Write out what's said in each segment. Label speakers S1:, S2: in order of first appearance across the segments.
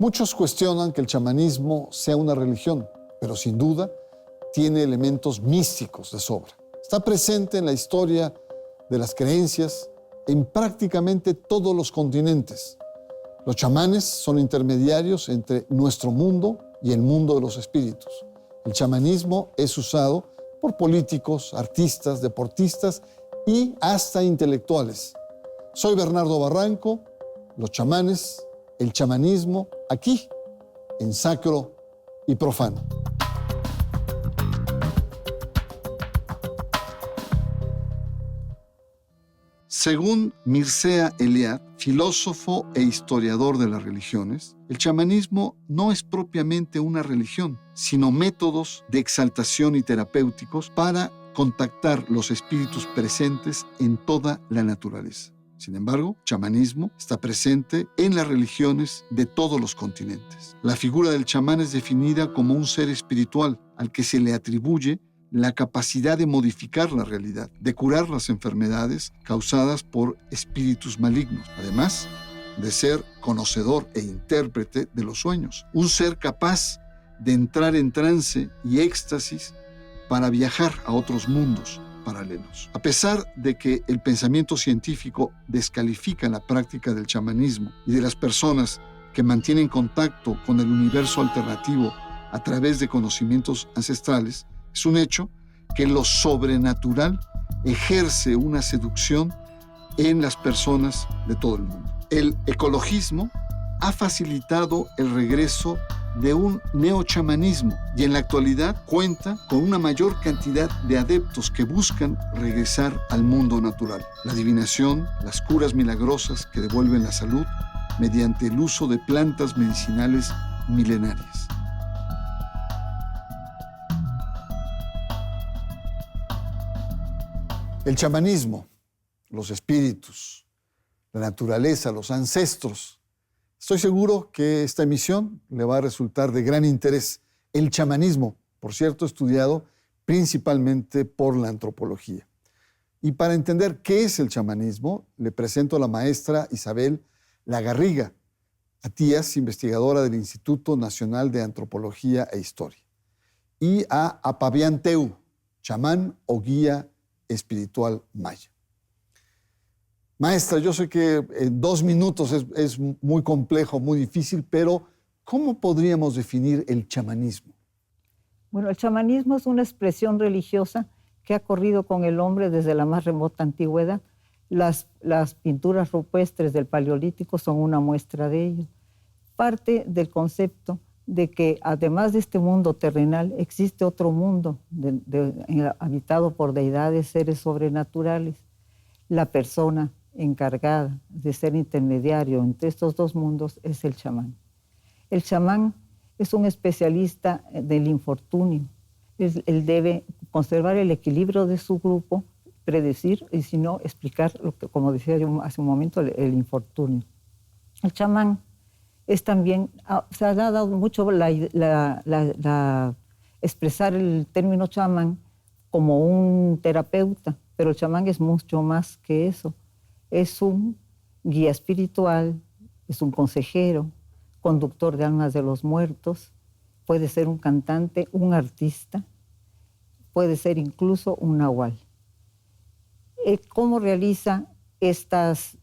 S1: Muchos cuestionan que el chamanismo sea una religión, pero sin duda tiene elementos místicos de sobra. Está presente en la historia de las creencias en prácticamente todos los continentes. Los chamanes son intermediarios entre nuestro mundo y el mundo de los espíritus. El chamanismo es usado por políticos, artistas, deportistas y hasta intelectuales. Soy Bernardo Barranco, los chamanes, el chamanismo, aquí, en Sacro y Profano. Según Mircea Eliade, filósofo e historiador de las religiones, el chamanismo no es propiamente una religión, sino métodos de exaltación y terapéuticos para contactar los espíritus presentes en toda la naturaleza. Sin embargo, el chamanismo está presente en las religiones de todos los continentes. La figura del chamán es definida como un ser espiritual al que se le atribuye la capacidad de modificar la realidad, de curar las enfermedades causadas por espíritus malignos, además de ser conocedor e intérprete de los sueños, un ser capaz de entrar en trance y éxtasis para viajar a otros mundos paralelos. A pesar de que el pensamiento científico descalifica la práctica del chamanismo y de las personas que mantienen contacto con el universo alternativo a través de conocimientos ancestrales, es un hecho que lo sobrenatural ejerce una seducción en las personas de todo el mundo. El ecologismo ha facilitado el regreso de un neochamanismo y en la actualidad cuenta con una mayor cantidad de adeptos que buscan regresar al mundo natural. La adivinación, las curas milagrosas que devuelven la salud mediante el uso de plantas medicinales milenarias. El chamanismo, los espíritus, la naturaleza, los ancestros. Estoy seguro que esta emisión le va a resultar de gran interés. El chamanismo, por cierto, estudiado principalmente por la antropología. Y para entender qué es el chamanismo, le presento a la maestra Isabel Lagarriga Atías, investigadora del Instituto Nacional de Antropología e Historia, y a Apabián Teu, chamán o guía espiritual maya. Maestra, yo sé que en 2 minutos es muy complejo, muy difícil, pero ¿cómo podríamos definir el chamanismo?
S2: Bueno, el chamanismo es una expresión religiosa que ha corrido con el hombre desde la más remota antigüedad. Las pinturas rupestres del Paleolítico son una muestra de ello. Parte del concepto de que además de este mundo terrenal existe otro mundo habitado por deidades, seres sobrenaturales. La persona encargada de ser intermediario entre estos dos mundos es el chamán. El chamán es un especialista del infortunio. Él debe conservar el equilibrio de su grupo, predecir y si no, explicar, lo que, como decía yo hace un momento, el infortunio. El chamán es también, se ha dado mucho expresar el término chamán como un terapeuta, pero el chamán es mucho más que eso. Es un guía espiritual, es un consejero, conductor de almas de los muertos, puede ser un cantante, un artista, puede ser incluso un nahual. ¿Cómo realiza estas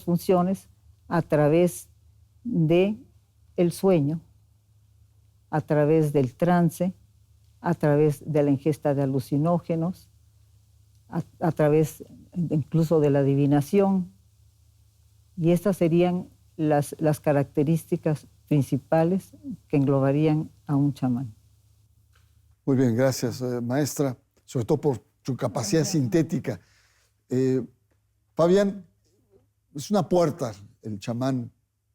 S2: funciones? A través del sueño, a través del trance, a través de la ingesta de alucinógenos, a través incluso de la adivinación. Y estas serían las características principales que englobarían a un chamán.
S1: Muy bien, gracias, maestra, sobre todo por su capacidad sintética. Fabián, es una puerta el chamán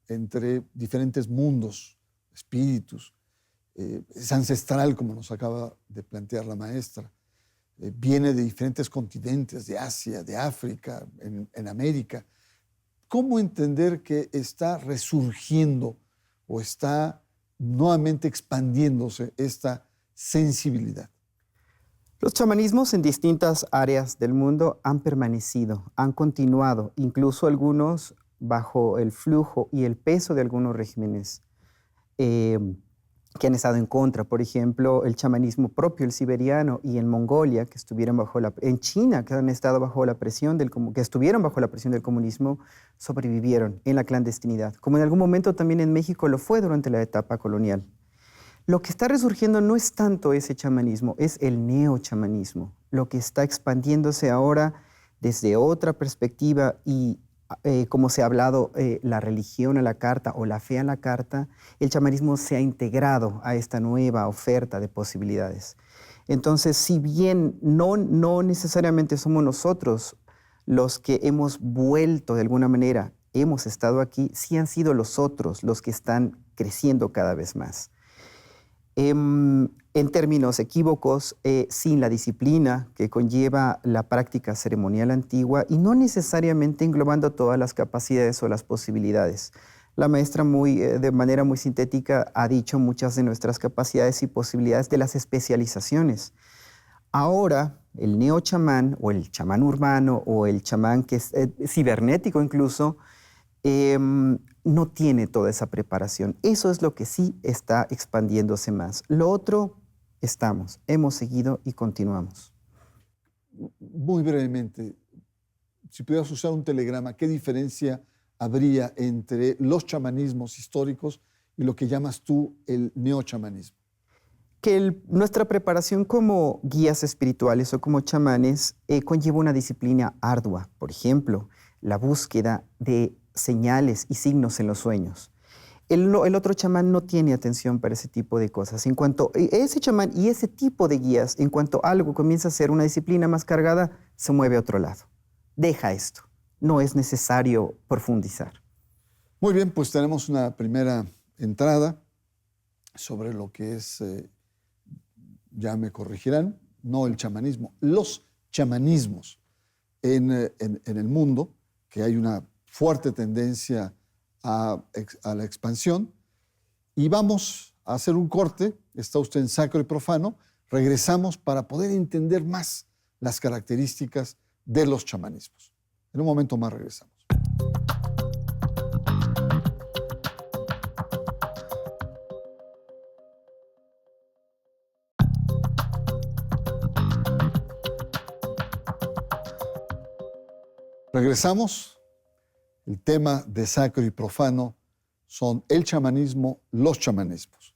S1: entre diferentes mundos, espíritus. Es ancestral, como nos acaba de plantear la maestra. Viene de diferentes continentes, de Asia, de África, en América. ¿Cómo entender que está resurgiendo o está nuevamente expandiéndose esta sensibilidad?
S3: Los chamanismos en distintas áreas del mundo han permanecido, han continuado, incluso algunos bajo el flujo y el peso de algunos regímenes que han estado en contra. Por ejemplo, el chamanismo propio, el siberiano, y en Mongolia, que estuvieron en China, que han estado bajo la presión que estuvieron bajo la presión del comunismo, sobrevivieron en la clandestinidad, como en algún momento también en México lo fue durante la etapa colonial. Lo que está resurgiendo no es tanto ese chamanismo, es el neochamanismo, lo que está expandiéndose ahora desde otra perspectiva y como se ha hablado, la religión a la carta o la fe a la carta, el chamanismo se ha integrado a esta nueva oferta de posibilidades. Entonces, si bien no necesariamente somos nosotros los que hemos vuelto de alguna manera, hemos estado aquí, sí han sido los otros los que están creciendo cada vez más. En términos equívocos, sin la disciplina que conlleva la práctica ceremonial antigua y no necesariamente englobando todas las capacidades o las posibilidades. La maestra de manera muy sintética ha dicho muchas de nuestras capacidades y posibilidades de las especializaciones. Ahora, el neochamán o el chamán urbano o el chamán que es cibernético incluso, no tiene toda esa preparación. Eso es lo que sí está expandiéndose más. Lo otro, hemos seguido y continuamos.
S1: Muy brevemente, si pudieras usar un telegrama, ¿qué diferencia habría entre los chamanismos históricos y lo que llamas tú el neochamanismo?
S3: Que nuestra preparación como guías espirituales o como chamanes conlleva una disciplina ardua. Por ejemplo, la búsqueda de señales y signos en los sueños. El otro chamán no tiene atención para ese tipo de cosas. En cuanto ese chamán y ese tipo de guías, en cuanto algo comienza a ser una disciplina más cargada, se mueve a otro lado. Deja esto. No es necesario profundizar.
S1: Muy bien, pues tenemos una primera entrada sobre lo que es, ya me corregirán, no el chamanismo, los chamanismos en el mundo, que hay una fuerte tendencia a la expansión. Y vamos a hacer un corte. Está usted en Sacro y Profano. Regresamos para poder entender más las características de los chamanismos. En un momento más regresamos. Regresamos. El tema de Sacro y Profano son el chamanismo, los chamanismos.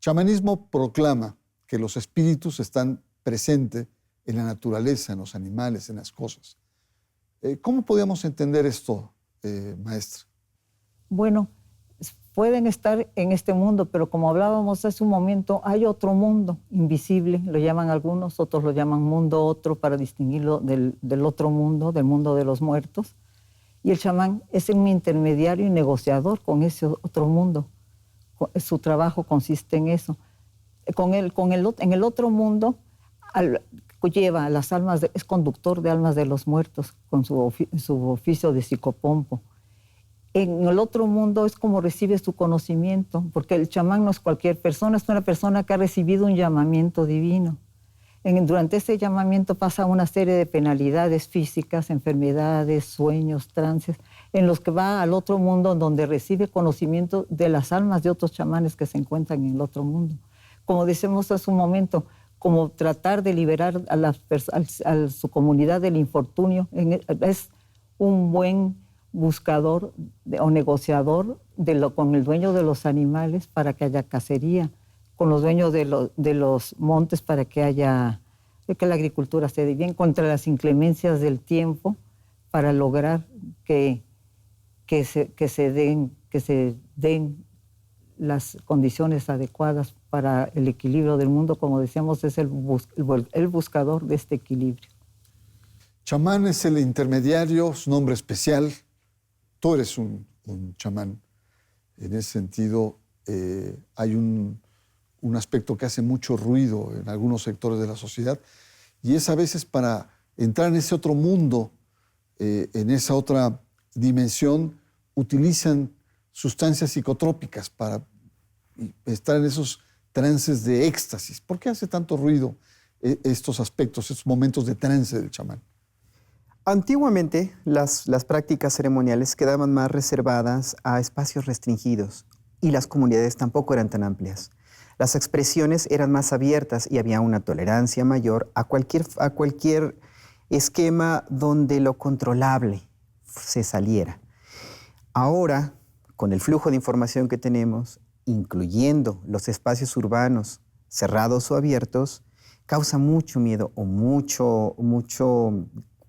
S1: Chamanismo proclama que los espíritus están presentes en la naturaleza, en los animales, en las cosas. ¿Cómo podríamos entender esto, maestra?
S2: Bueno, pueden estar en este mundo, pero como hablábamos hace un momento, hay otro mundo invisible, lo llaman algunos, otros lo llaman mundo otro para distinguirlo del otro mundo, del mundo de los muertos. Y el chamán es un intermediario y negociador con ese otro mundo. Su trabajo consiste en eso. En el otro mundo lleva las almas, es conductor de almas de los muertos con su oficio de psicopompo. En el otro mundo es como recibe su conocimiento, porque el chamán no es cualquier persona, es una persona que ha recibido un llamamiento divino. Durante ese llamamiento pasa una serie de penalidades físicas, enfermedades, sueños, trances, en los que va al otro mundo donde recibe conocimiento de las almas de otros chamanes que se encuentran en el otro mundo. Como decimos hace un momento, como tratar de liberar a su comunidad del infortunio, es un buen buscador o negociador con el dueño de los animales para que haya cacería, con los dueños de los montes para que la agricultura se dé bien, contra las inclemencias del tiempo para lograr que se den las condiciones adecuadas para el equilibrio del mundo. Como decíamos, es el buscador de este equilibrio.
S1: Chamán es el intermediario, es un nombre especial. Tú eres un chamán. En ese sentido, hay un aspecto que hace mucho ruido en algunos sectores de la sociedad, y es a veces para entrar en ese otro mundo, en esa otra dimensión, utilizan sustancias psicotrópicas para estar en esos trances de éxtasis. ¿Por qué hace tanto ruido estos aspectos, estos momentos de trance del chamán?
S3: Antiguamente, las prácticas ceremoniales quedaban más reservadas a espacios restringidos y las comunidades tampoco eran tan amplias. Las expresiones eran más abiertas y había una tolerancia mayor a cualquier esquema donde lo controlable se saliera. Ahora, con el flujo de información que tenemos, incluyendo los espacios urbanos cerrados o abiertos, causa mucho miedo o mucho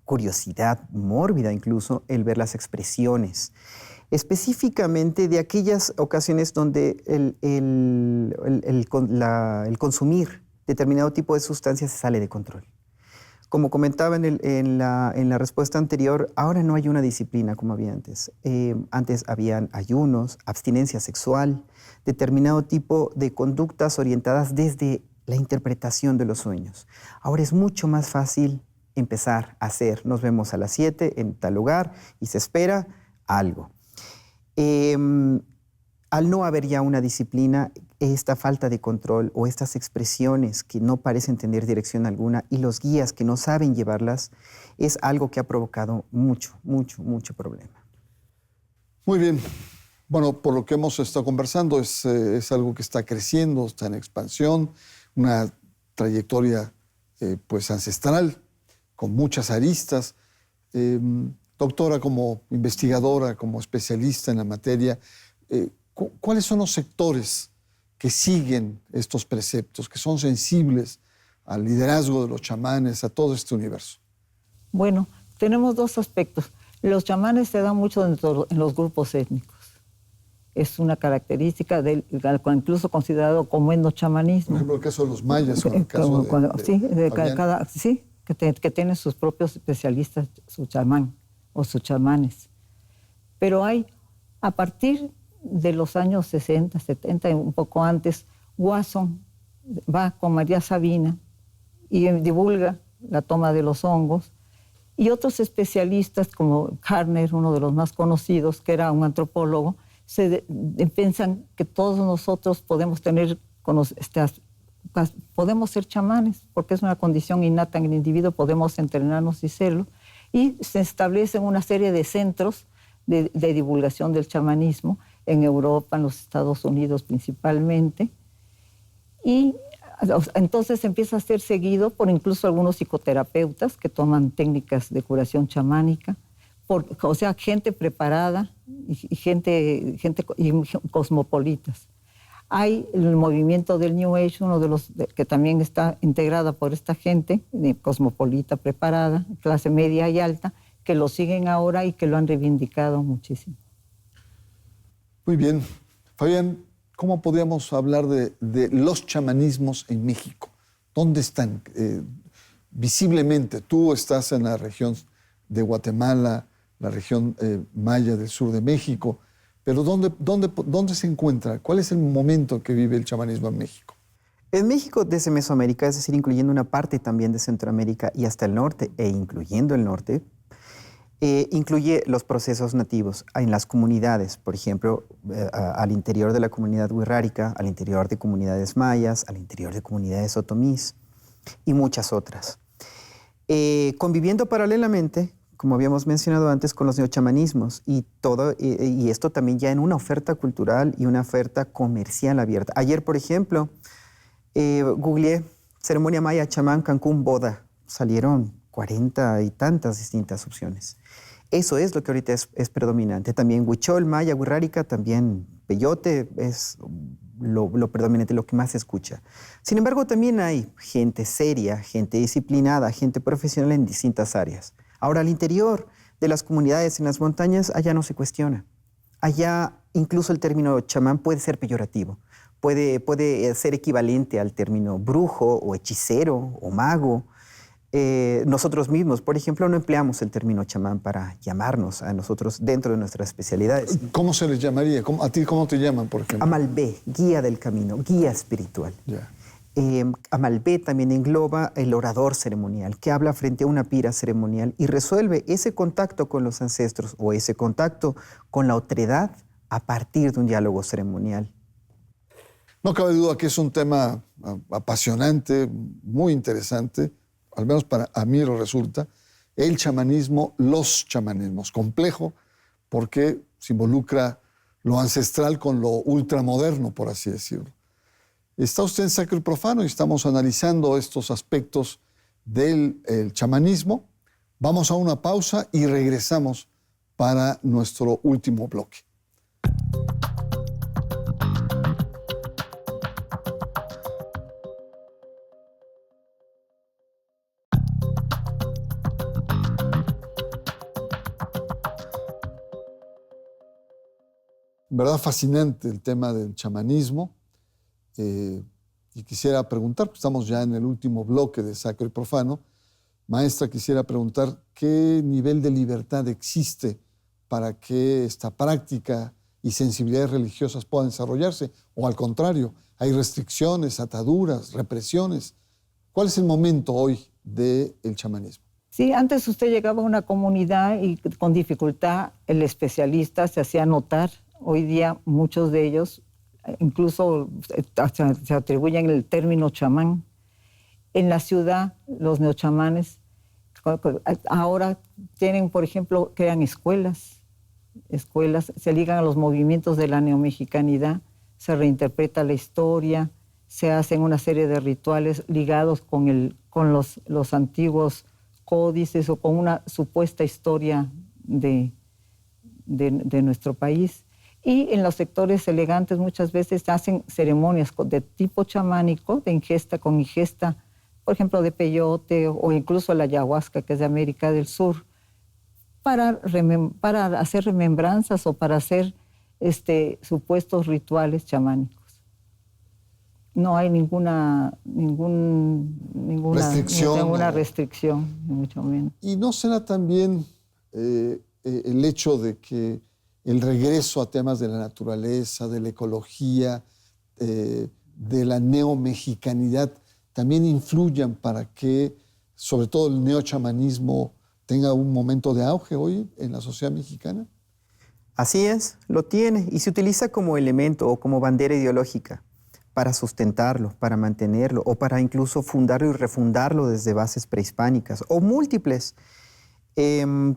S3: curiosidad mórbida incluso el ver las expresiones, específicamente de aquellas ocasiones donde el consumir determinado tipo de sustancias se sale de control. Como comentaba en la respuesta anterior, ahora no hay una disciplina como había antes. Antes habían ayunos, abstinencia sexual, determinado tipo de conductas orientadas desde la interpretación de los sueños. Ahora es mucho más fácil empezar a hacer. Nos vemos a las 7 en tal lugar y se espera algo. Al no haber ya una disciplina, esta falta de control o estas expresiones que no parecen tener dirección alguna y los guías que no saben llevarlas, es algo que ha provocado mucho problema.
S1: Muy bien. Bueno, por lo que hemos estado conversando, es algo que está creciendo, está en expansión, una trayectoria pues ancestral, con muchas aristas. Doctora, como investigadora, como especialista en la materia, ¿cuáles son los sectores que siguen estos preceptos, que son sensibles al liderazgo de los chamanes, a todo este universo?
S2: Bueno, tenemos dos aspectos. Los chamanes se dan mucho en los grupos étnicos. Es una característica incluso considerado como etnochamanismo.
S1: Por ejemplo, el caso de los mayas o el caso
S2: que tienen sus propios especialistas, su chamán o sus chamanes. Pero a partir de los años 60, 70, un poco antes, Wasson va con María Sabina y divulga la toma de los hongos, y otros especialistas como Carner, uno de los más conocidos, que era un antropólogo, piensan que todos nosotros podemos podemos ser chamanes, porque es una condición innata en el individuo, podemos entrenarnos y serlo, y se establecen una serie de centros de divulgación del chamanismo en Europa, en los Estados Unidos principalmente, y entonces empieza a ser seguido por incluso algunos psicoterapeutas que toman técnicas de curación chamánica, o sea, gente preparada y gente cosmopolitas. Hay el movimiento del New Age, uno de los que también está integrada por esta gente cosmopolita, preparada, clase media y alta, que lo siguen ahora y que lo han reivindicado muchísimo.
S1: Muy bien. Fabián, ¿cómo podríamos hablar de los chamanismos en México? ¿Dónde están? Visiblemente, tú estás en la región de Guatemala, la región maya del sur de México, pero ¿dónde se encuentra? ¿Cuál es el momento que vive el chamanismo en México?
S3: En México, desde Mesoamérica, es decir, incluyendo una parte también de Centroamérica y hasta el norte, e incluyendo el norte, incluye los procesos nativos en las comunidades, por ejemplo, al interior de la comunidad wixárika, al interior de comunidades mayas, al interior de comunidades otomís y muchas otras. Conviviendo paralelamente, como habíamos mencionado antes, con los neochamanismos y esto también ya en una oferta cultural y una oferta comercial abierta. Ayer, por ejemplo, googleé ceremonia maya, chamán, Cancún, boda. Salieron 40 y tantas distintas opciones. Eso es lo que ahorita es predominante. También huichol, maya, wixárika, también peyote es lo predominante, lo que más se escucha. Sin embargo, también hay gente seria, gente disciplinada, gente profesional en distintas áreas. Ahora, al interior de las comunidades en las montañas, allá no se cuestiona. Allá incluso el término chamán puede ser peyorativo. Puede ser equivalente al término brujo o hechicero o mago. Nosotros mismos, por ejemplo, no empleamos el término chamán para llamarnos a nosotros dentro de nuestras especialidades.
S1: ¿Cómo se les llamaría? ¿A ti cómo te llaman, por ejemplo?
S3: Amalbé, guía del camino, guía espiritual.
S1: Ya.
S3: Amalbé también engloba el orador ceremonial, que habla frente a una pira ceremonial y resuelve ese contacto con los ancestros o ese contacto con la otredad a partir de un diálogo ceremonial.
S1: No cabe duda que es un tema apasionante, muy interesante, al menos para a mí lo resulta, el chamanismo, los chamanismos, complejo porque se involucra lo ancestral con lo ultramoderno, por así decirlo. Está usted en Sacro y Profano y estamos analizando estos aspectos del chamanismo. Vamos a una pausa y regresamos para nuestro último bloque. En verdad fascinante el tema del chamanismo. Y quisiera preguntar, porque estamos ya en el último bloque de Sacro y Profano, maestra, quisiera preguntar qué nivel de libertad existe para que esta práctica y sensibilidades religiosas puedan desarrollarse, o al contrario, hay restricciones, ataduras, represiones. ¿Cuál es el momento hoy del chamanismo?
S2: Sí, antes usted llegaba a una comunidad y con dificultad el especialista se hacía notar. Hoy día muchos de ellos incluso se atribuyen el término chamán. En la ciudad, los neochamanes ahora tienen, por ejemplo, crean escuelas, se ligan a los movimientos de la neomexicanidad, se reinterpreta la historia, se hacen una serie de rituales ligados con los antiguos códices o con una supuesta historia de nuestro país. Y en los sectores elegantes muchas veces hacen ceremonias de tipo chamánico, de ingesta con ingesta, por ejemplo, de peyote o incluso la ayahuasca, que es de América del Sur, para hacer remembranzas o para hacer supuestos rituales chamánicos. No hay ninguna restricción, ni mucho menos.
S1: ¿Y no será también el hecho de que el regreso a temas de la naturaleza, de la ecología, de la neomexicanidad, también influyan para que, sobre todo, el neochamanismo tenga un momento de auge hoy en la sociedad mexicana?
S3: Así es, lo tiene y se utiliza como elemento o como bandera ideológica para sustentarlo, para mantenerlo o para incluso fundarlo y refundarlo desde bases prehispánicas o múltiples.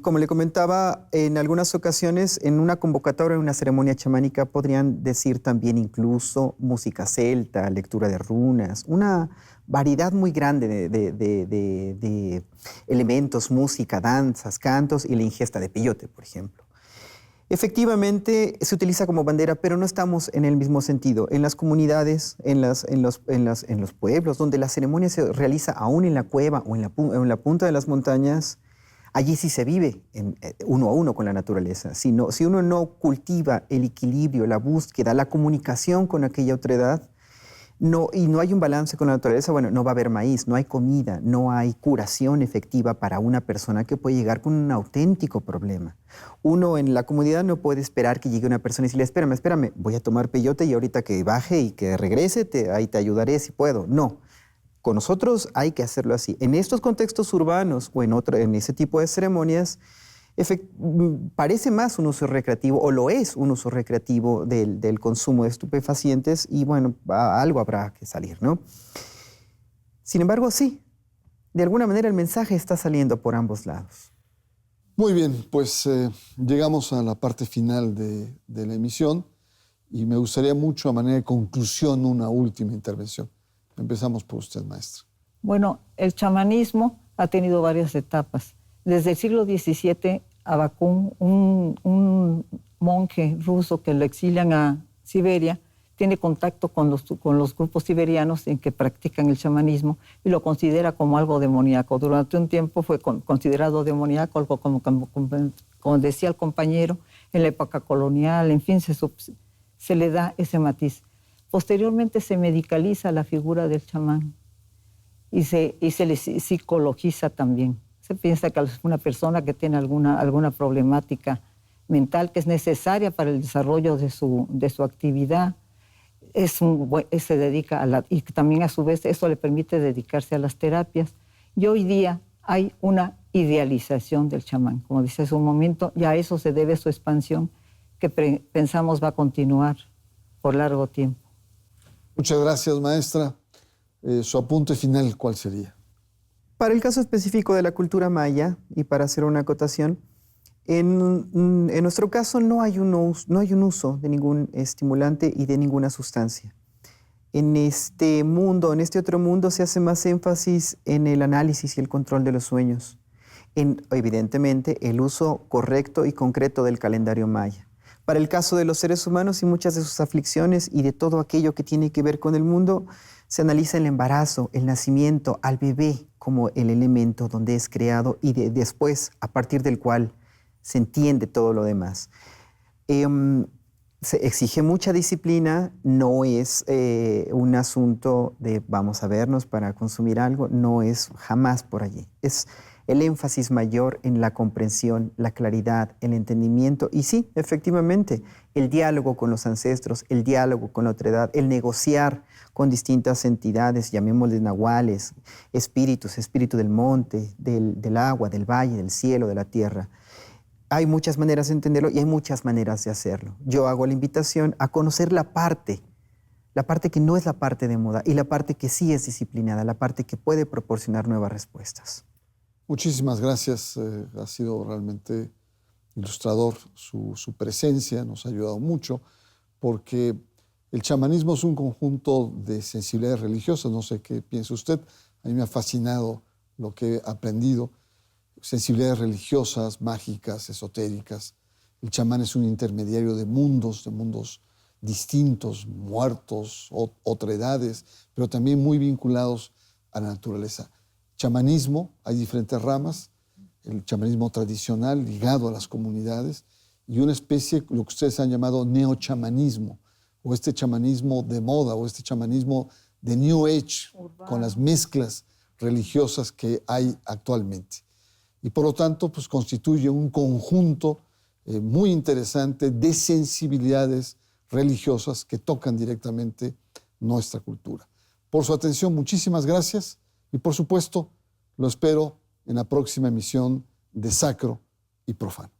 S3: Como le comentaba, en algunas ocasiones, en una convocatoria, en una ceremonia chamánica, podrían decir también incluso música celta, lectura de runas, una variedad muy grande de elementos, música, danzas, cantos y la ingesta de peyote, por ejemplo. Efectivamente, se utiliza como bandera, pero no estamos en el mismo sentido. En las comunidades, en los pueblos, donde la ceremonia se realiza aún en la cueva o en la punta de las montañas, allí sí se vive uno a uno con la naturaleza. Si uno no cultiva el equilibrio, la búsqueda, la comunicación con aquella otredad, y no hay un balance con la naturaleza, bueno, no va a haber maíz, no hay comida, no hay curación efectiva para una persona que puede llegar con un auténtico problema. Uno en la comunidad no puede esperar que llegue una persona y decirle, espérame, voy a tomar peyote y ahorita que baje y que regrese, ahí te ayudaré si puedo. No. Con nosotros hay que hacerlo así. En estos contextos urbanos o en ese tipo de ceremonias, parece más un uso recreativo, o lo es un uso recreativo del consumo de estupefacientes, y bueno, algo habrá que salir, ¿no? Sin embargo, sí, de alguna manera el mensaje está saliendo por ambos lados.
S1: Muy bien, pues llegamos a la parte final de la emisión y me gustaría mucho, a manera de conclusión, una última intervención. Empezamos por usted, maestra.
S2: Bueno, el chamanismo ha tenido varias etapas. Desde el siglo XVII, Abakún, un monje ruso que lo exilian a Siberia, tiene contacto con los grupos siberianos en que practican el chamanismo y lo considera como algo demoníaco. Durante un tiempo fue considerado demoníaco, algo como decía el compañero, en la época colonial, en fin, se le da ese matiz. Posteriormente se medicaliza la figura del chamán y se le psicologiza también. Se piensa que es una persona que tiene alguna problemática mental que es necesaria para el desarrollo de su actividad. Se dedica y también a su vez eso le permite dedicarse a las terapias. Y hoy día hay una idealización del chamán. Como dice hace un momento, ya a eso se debe su expansión que pensamos va a continuar por largo tiempo.
S1: Muchas gracias, maestra. Su apunte final, ¿cuál sería?
S3: Para el caso específico de la cultura maya, y para hacer una acotación, En nuestro caso no hay un uso de ningún estimulante y de ninguna sustancia. En este mundo, en este otro mundo, se hace más énfasis en el análisis y el control de los sueños. Evidentemente, el uso correcto y concreto del calendario maya. Para el caso de los seres humanos y muchas de sus aflicciones y de todo aquello que tiene que ver con el mundo, se analiza el embarazo, el nacimiento, al bebé como el elemento donde es creado y después, a partir del cual se entiende todo lo demás. Se exige mucha disciplina, no es un asunto de vamos a vernos para consumir algo, no es jamás por allí. Es el énfasis mayor en la comprensión, la claridad, el entendimiento y sí, efectivamente, el diálogo con los ancestros, el diálogo con la otredad, el negociar con distintas entidades, llamémosles nahuales, espíritus, espíritu del monte, del agua, del valle, del cielo, de la tierra. Hay muchas maneras de entenderlo y hay muchas maneras de hacerlo. Yo hago la invitación a conocer la parte que no es la parte de moda y la parte que sí es disciplinada, la parte que puede proporcionar nuevas respuestas.
S1: Muchísimas gracias. Ha sido realmente ilustrador su presencia, nos ha ayudado mucho, porque el chamanismo es un conjunto de sensibilidades religiosas. No sé qué piensa usted. A mí me ha fascinado lo que he aprendido. Sensibilidades religiosas, mágicas, esotéricas. El chamán es un intermediario de mundos distintos, muertos, otredades, pero también muy vinculados a la naturaleza. Chamanismo, hay diferentes ramas, el chamanismo tradicional ligado a las comunidades y una especie, lo que ustedes han llamado neochamanismo, o este chamanismo de moda, o este chamanismo de New Age, urbano, con las mezclas religiosas que hay actualmente. Y por lo tanto, pues constituye un conjunto muy interesante de sensibilidades religiosas que tocan directamente nuestra cultura. Por su atención, muchísimas gracias y por supuesto, lo espero en la próxima emisión de Sacro y Profano.